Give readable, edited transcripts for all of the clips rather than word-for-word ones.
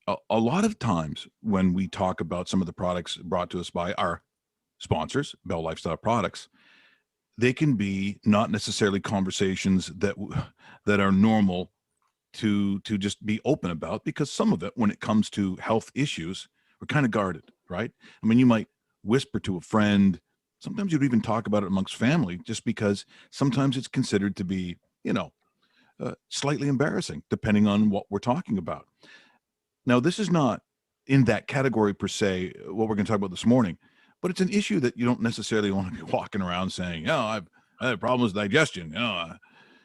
a lot of times when we talk about some of the products brought to us by our sponsors, Bell Lifestyle Products, they can be not necessarily conversations that are normal to just be open about, because some of it, when it comes to health issues, we're kind of guarded, right? I mean, you might whisper to a friend. Sometimes you'd even talk about it amongst family, just because sometimes it's considered to be, you know, slightly embarrassing, depending on what we're talking about. Now, this is not in that category per se, what we're going to talk about this morning, but it's an issue that you don't necessarily want to be walking around saying, "Oh, I have problems with digestion."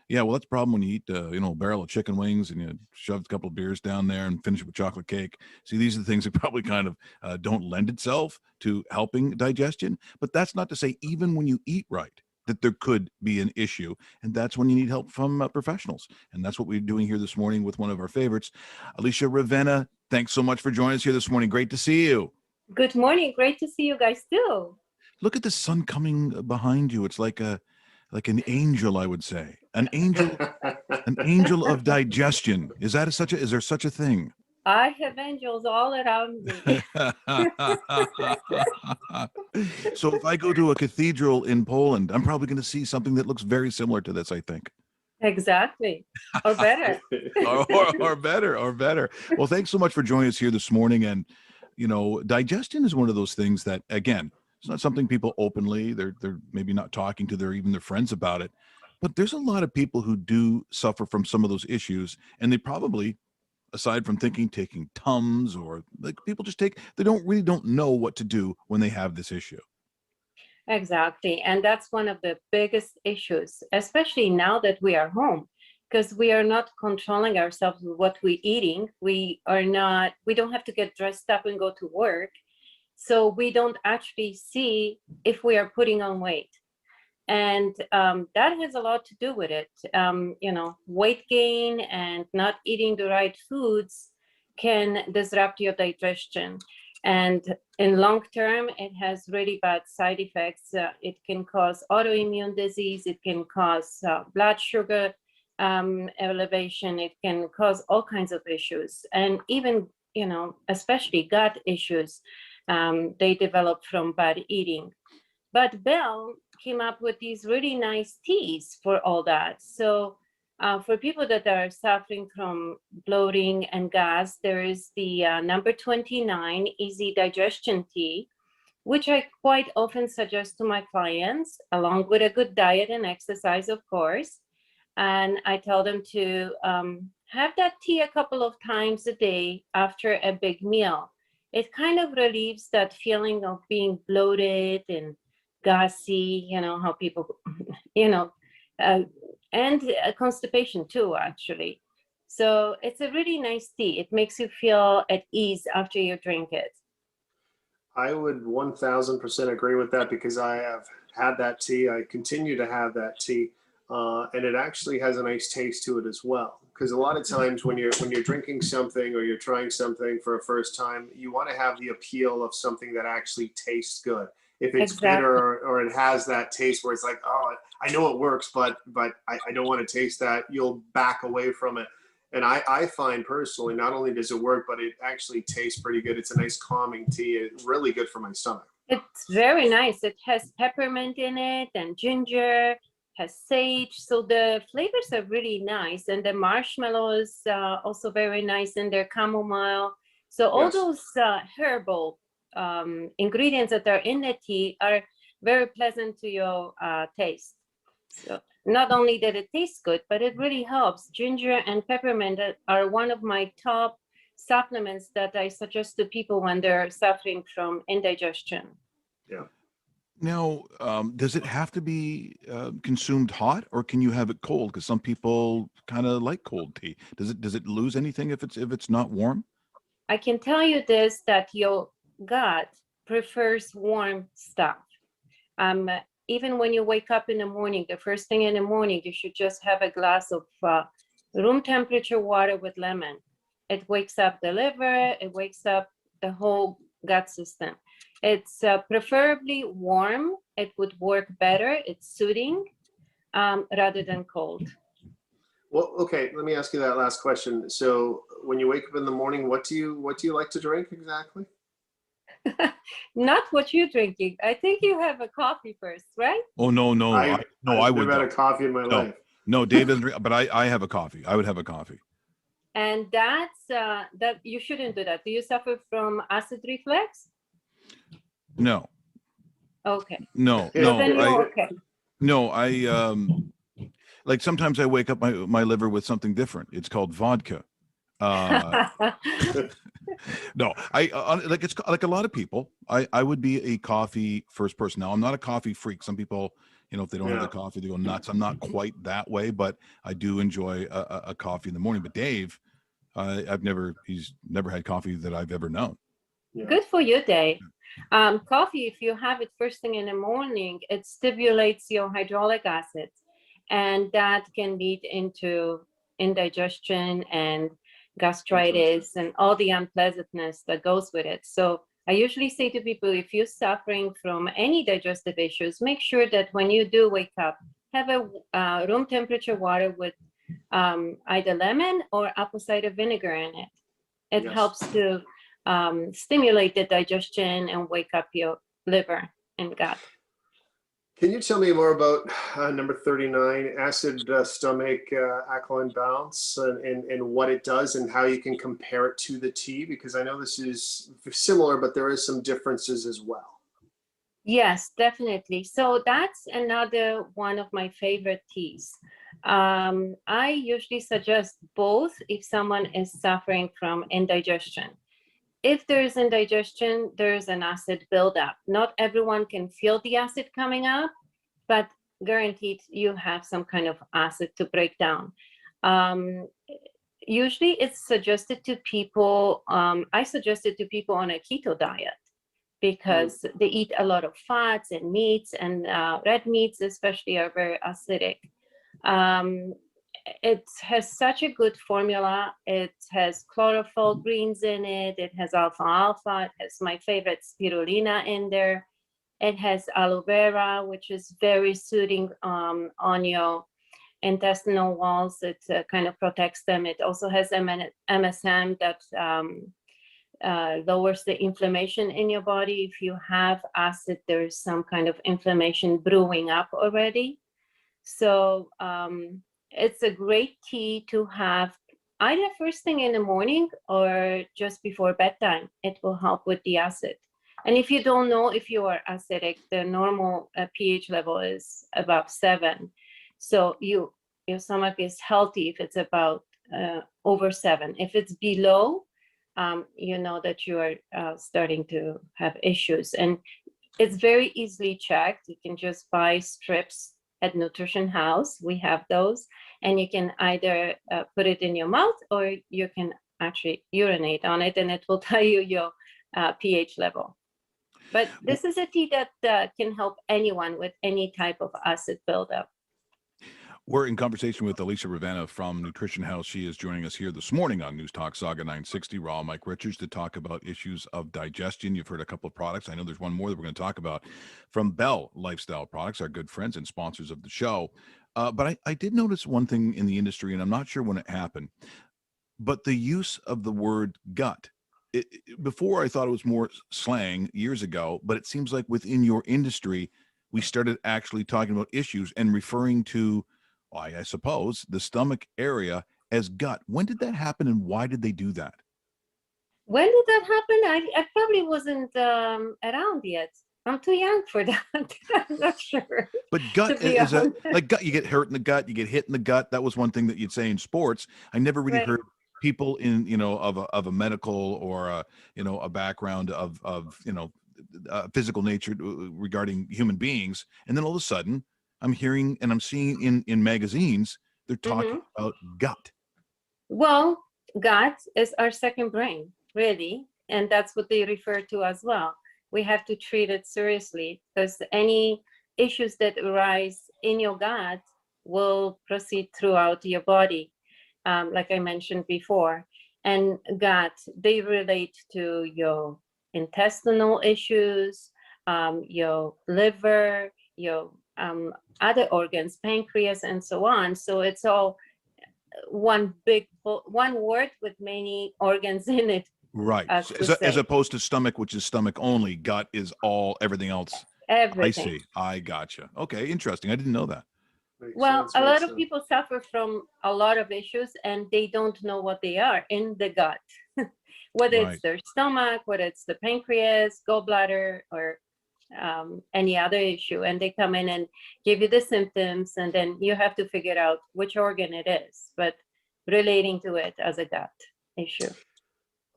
Yeah, well, that's a problem when you eat, a barrel of chicken wings and you shove a couple of beers down there and finish it with chocolate cake. See, these are the things that probably kind of don't lend itself to helping digestion. But that's not to say even when you eat right, that there could be an issue, and that's when you need help from professionals. And that's what we're doing here this morning with one of our favorites, Alicia Ravenna. Thanks so much for joining us here this morning. Great to see you. Good morning. Great to see you guys too. Look at the sun coming behind you. It's like an angel, I would say. An angel of digestion. Is there such a thing? I have angels all around me. So if I go to a cathedral in Poland, I'm probably going to see something that looks very similar to this, I think. Exactly. Or better. or better. Well, thanks so much for joining us here this morning. And digestion is one of those things that, again, it's not something people openly, they're maybe not talking to even their friends about it. But there's a lot of people who do suffer from some of those issues, and they probably, aside from taking Tums, or like people just they don't know what to do when they have this issue. Exactly. And that's one of the biggest issues, especially now that we are home, because we are not controlling ourselves with what we're eating. We don't have to get dressed up and go to work. So we don't actually see if we are putting on weight. And that has a lot to do with it. Weight gain and not eating the right foods can disrupt your digestion. And in long term, it has really bad side effects. It can cause autoimmune disease. It can cause blood sugar elevation. It can cause all kinds of issues. And even, especially gut issues, they develop from bad eating. But Bell came up with these really nice teas for all that. So for people that are suffering from bloating and gas, there is the number 29 Easy Digestion Tea, which I quite often suggest to my clients, along with a good diet and exercise, of course. And I tell them to have that tea a couple of times a day after a big meal. It kind of relieves that feeling of being bloated and gassy, how people, uh, and constipation too, actually. So it's a really nice tea. It makes you feel at ease after you drink it. I would 1000% agree with that because I have had that tea. I continue to have that tea, and it actually has a nice taste to it as well. Because a lot of times when you're drinking something or you're trying something for a first time, you want to have the appeal of something that actually tastes good. If it's Exactly. bitter or it has that taste where it's like, oh, I know it works, but I don't want to taste that, you'll back away from it. And I find personally, not only does it work, but it actually tastes pretty good. It's a nice calming tea. It's really good for my stomach. It's very nice. It has peppermint in it and ginger, has sage. So the flavors are really nice. And the marshmallow is also very nice in there, chamomile. So all Yes. those herbal ingredients that are in the tea are very pleasant to your taste. So not only that it tastes good, but it really helps. Ginger and peppermint are one of my top supplements that I suggest to people when they're suffering from indigestion. Yeah. Now, does it have to be consumed hot, or can you have it cold? Because some people kind of like cold tea. Does it lose anything if it's not warm? I can tell you this, that your gut prefers warm stuff. Um, Even when you wake up in the morning, the first thing in the morning, you should just have a glass of room temperature water with lemon. It wakes up the liver, it wakes up the whole gut system. It's preferably warm. It would work better. It's soothing rather than cold. Well, okay, let me ask you that last question. So when you wake up in the morning, what do you like to drink exactly? Not what you're drinking. I think you have a coffee first, right? Oh no, no, I I've would never had a though. coffee in my No, life. no, Dave doesn't drink, but I have a coffee. I would have a coffee. And that you shouldn't do that. Do you suffer from acid reflux? No, Okay. no, So then no. you're okay. I like sometimes I wake up my liver with something different. It's called vodka. Uh, no, like it's like a lot of people. I would be a coffee first person. Now I'm not a coffee freak. Some people, if they don't have Yeah. their coffee, they go nuts. I'm not quite that way, but I do enjoy a coffee in the morning. But Dave, he's never had coffee that I've ever known. Yeah. Good for you, Dave. Coffee, if you have it first thing in the morning, it stimulates your hydraulic acid, and that can lead into indigestion and gastritis and all the unpleasantness that goes with it. So I usually say to people, if you're suffering from any digestive issues, make sure that when you do wake up, have a room temperature water with either lemon or apple cider vinegar in it. It Yes. helps to stimulate the digestion and wake up your liver and gut. Can you tell me more about number 39, acid stomach alkaline balance, and what it does and how you can compare it to the tea? Because I know this is similar, but there is some differences as well. Yes, definitely. So that's another one of my favorite teas. I usually suggest both if someone is suffering from indigestion. If there is indigestion, there's an acid buildup. Not everyone can feel the acid coming up, but guaranteed you have some kind of acid to break down. Usually it's suggested to people, I suggest it to people on a keto diet because they eat a lot of fats and meats, and red meats especially are very acidic. It has such a good formula. It has chlorophyll greens in it. It has alfalfa. It has my favorite spirulina in there. It has aloe vera, which is very soothing on your intestinal walls. It kind of protects them. It also has MSM that lowers the inflammation in your body. If you have acid, there's some kind of inflammation brewing up already. So it's a great tea to have either first thing in the morning or just before bedtime. It will help with the acid. And if you don't know if you are acidic, the normal pH level is above 7. So your stomach is healthy if it's about over 7. If it's below, you know that you are starting to have issues. And it's very easily checked. You can just buy strips at Nutrition House. We have those, and you can either put it in your mouth or you can actually urinate on it, and it will tell you your pH level. But this is a tea that can help anyone with any type of acid buildup. We're in conversation with Alicia Ravenna from Nutrition House. She is joining us here this morning on News Talk Saga 960 Raw. Mike Richards to talk about issues of digestion. You've heard a couple of products. I know there's one more that we're going to talk about from Bell Lifestyle Products, our good friends and sponsors of the show. But I did notice one thing in the industry, and I'm not sure when it happened, but the use of the word gut. Before I thought it was more slang years ago, but it seems like within your industry, we started actually talking about issues and referring to, I suppose, the stomach area as gut. When did that happen, and why did they do that? When did that happen? I probably wasn't around yet. I'm too young for that. I'm not sure. But gut is like gut. You get hurt in the gut. You get hit in the gut. That was one thing that you'd say in sports. I never really heard people in of a medical or a background of physical nature regarding human beings, and then all of a sudden I'm hearing and I'm seeing in magazines they're talking about gut. Well, gut is our second brain, really, and that's what they refer to as well. We have to treat it seriously because any issues that arise in your gut will proceed throughout your body, like I mentioned before. And gut, they relate to your intestinal issues, your liver, your other organs, pancreas, and so on. So it's all one word with many organs in it. Right. As opposed to stomach, which is stomach only. Gut is everything else. Everything. I see. I gotcha. Okay. Interesting. I didn't know that. Well, a lot of people suffer from a lot of issues and they don't know what they are in the gut, whether it's their stomach, whether it's the pancreas, gallbladder, or any other issue. And they come in and give you the symptoms, and then you have to figure out which organ it is, but relating to it as a gut issue.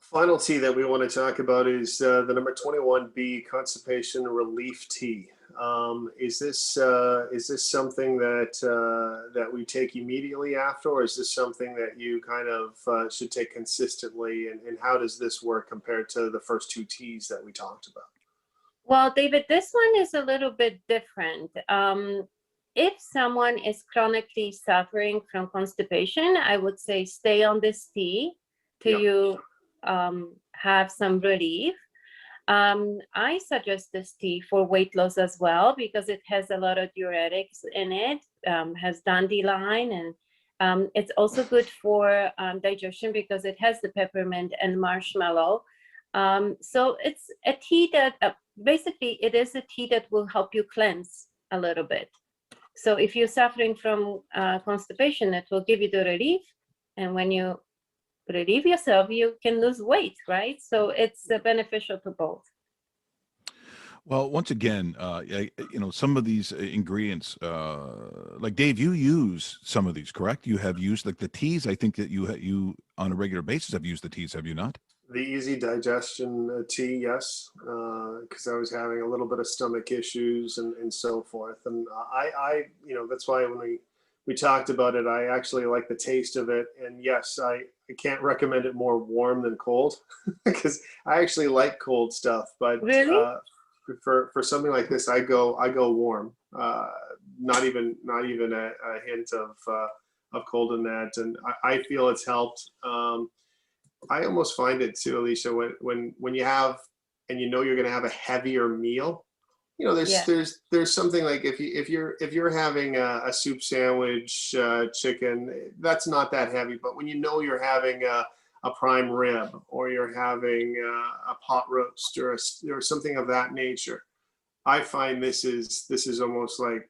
Final tea that we want to talk about is the number 21B Constipation Relief Tea. Is this something that we take immediately after, or is this something that you kind of should take consistently? And how does this work compared to the first two teas that we talked about? Well, David, this one is a little bit different. If someone is chronically suffering from constipation, I would say stay on this tea till you have some relief. I suggest this tea for weight loss as well because it has a lot of diuretics in it, has dandelion, and it's also good for digestion because it has the peppermint and marshmallow. So it's a tea that basically it is a tea that will help you cleanse a little bit. So if you're suffering from constipation, it will give you the relief, and when you relieve yourself, you can lose weight, right? So it's beneficial to both. Well, once again, some of these ingredients, like Dave, you use some of these, correct? You have used like the teas. I think that you on a regular basis have used the teas, have you not? The easy digestion tea, yes, because I was having a little bit of stomach issues and so forth. And I that's why when we talked about it, I actually like the taste of it. And yes, I can't recommend it more warm than cold because I actually like cold stuff. But really? For something like this, I go warm. Not even a hint of cold in that. And I feel it's helped. I almost find it too, Alicia, when you have, and you know you're going to have a heavier meal, there's something like if you're having a soup sandwich, chicken, that's not that heavy. But when you know you're having a prime rib, or you're having a pot roast, or something of that nature, I find this is almost like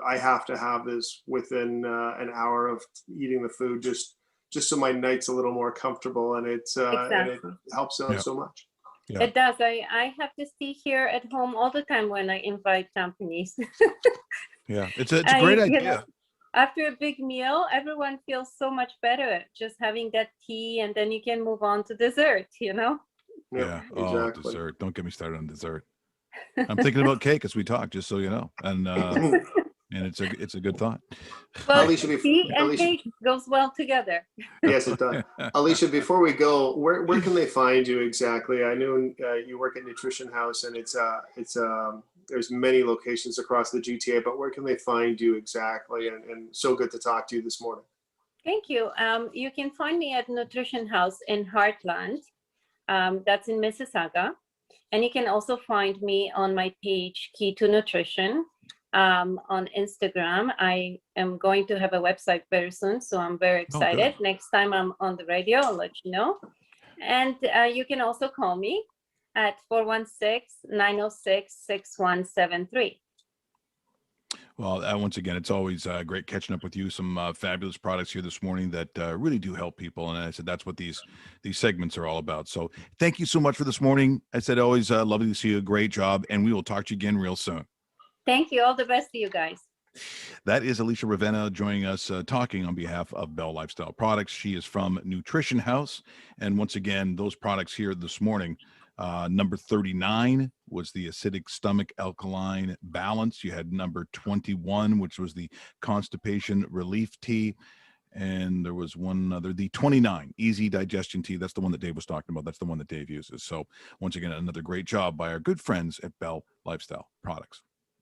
I have to have this within an hour of eating the food, just so my night's a little more comfortable, and it helps out so much. Yeah. It does. I have this tea here at home all the time when I invite companies. Yeah, it's a great idea. After a big meal, everyone feels so much better just having that tea, and then you can move on to dessert, Yeah. Exactly. Oh, dessert. Don't get me started on dessert. I'm thinking about cake as we talk, just so you know. And and it's a good thought. Well, Alicia, tea and cake goes well together. Yes, it does. Alicia, before we go, where can they find you exactly? I know you work at Nutrition House, and it's there's many locations across the GTA, but where can they find you exactly? And so good to talk to you this morning. Thank you. You can find me at Nutrition House in Heartland. That's in Mississauga. And you can also find me on my page, Key to Nutrition. On Instagram. I am going to have a website very soon, so I'm very excited. Next time I'm on the radio, I'll let you know. And you can also call me at 416-906-6173. Well, once again, it's always great catching up with you. Some fabulous products here this morning that really do help people. And I said that's what these segments are all about. So thank you so much for this morning. I said always lovely to see you. Great job. And we will talk to you again real soon. Thank you. All the best to you guys. That is Alicia Ravenna joining us, talking on behalf of Bell Lifestyle Products. She is from Nutrition House. And once again, those products here this morning, number 39 was the acidic stomach alkaline balance. You had number 21, which was the constipation relief tea. And there was one other, the 29 easy digestion tea. That's the one that Dave was talking about. That's the one that Dave uses. So once again, another great job by our good friends at Bell Lifestyle Products.